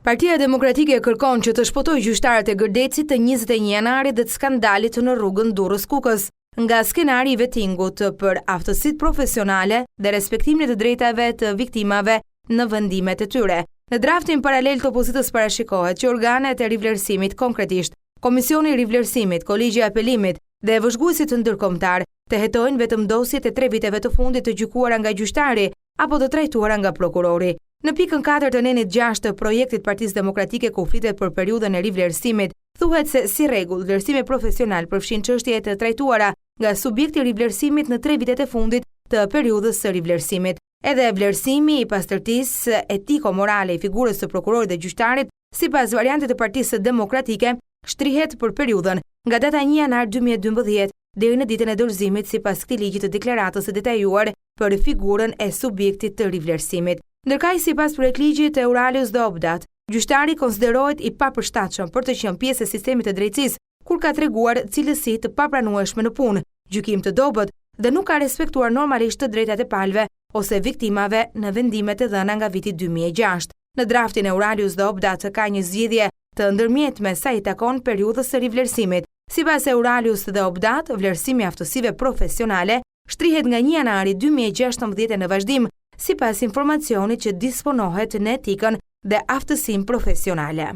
Partia Demokratike kërkon që të shpëtojë gjyqtarët e Gërdecit të 21 janarit dhe të skandalit në rrugën Durrës Kukës, nga skenari i vettingut për aftësitë profesionale dhe respektimin e të drejtave të viktimave në vendimet e tyre. Në draftin paralel të opozitës parashikohet që organet e rivlerësimit, konkretisht Komisioni i Rivlerësimit, Kolegji i Apelimit dhe Vëzhguesit Ndërkombëtar, të hetojnë vetëm dosjet e 3 viteve të fundit të gjykuara nga gjyqtari apo të trajtuara nga prokurori. Në pikën 4 të nenit 6 të projektit Partisë Demokratike ku flitet për periudhën e rivlerësimit, thuhet se si rregull vlerësimi profesional përfshin çështje të trajtuara nga subjekti i rivlerësimit në 3 vitet e fundit të periudhës së rivlerësimit. Edhe vlerësimi i pastërtisë etiko-morale i figurës së prokurorit dhe gjyqtarit, sipas variantit të Partisë Demokratike, shtrihet për periudhën nga data 1 janar 2012 deri në ditën e dorëzimit sipas këtij ligji të deklaratës së detajuar për figurën e subjektit të rivlerësimit. Ndërkaq sipas projektligjit Euralius Dobdat, gjyqtari konsiderohet i papërshtatshëm për të qenë pjesë e sistemit të drejtësisë kur ka treguar cilësi të papranueshme në punë, gjykim të dobët dhe nuk ka respektuar normalisht të drejtat e palëve ose viktimave në vendimet e dhëna nga viti 2006. Në draftin Euralius Dobdat ka një zgjidhje të ndërmjetme sa i takon periudhës së rivlerësimit. Sipas Euralius Dobdat, vlerësimi i aftësive profesionale shtrihet nga 1 janari 2016 në vazhdim, sipas informacionit që disponohet në etikën dhe aftësinë profesionale.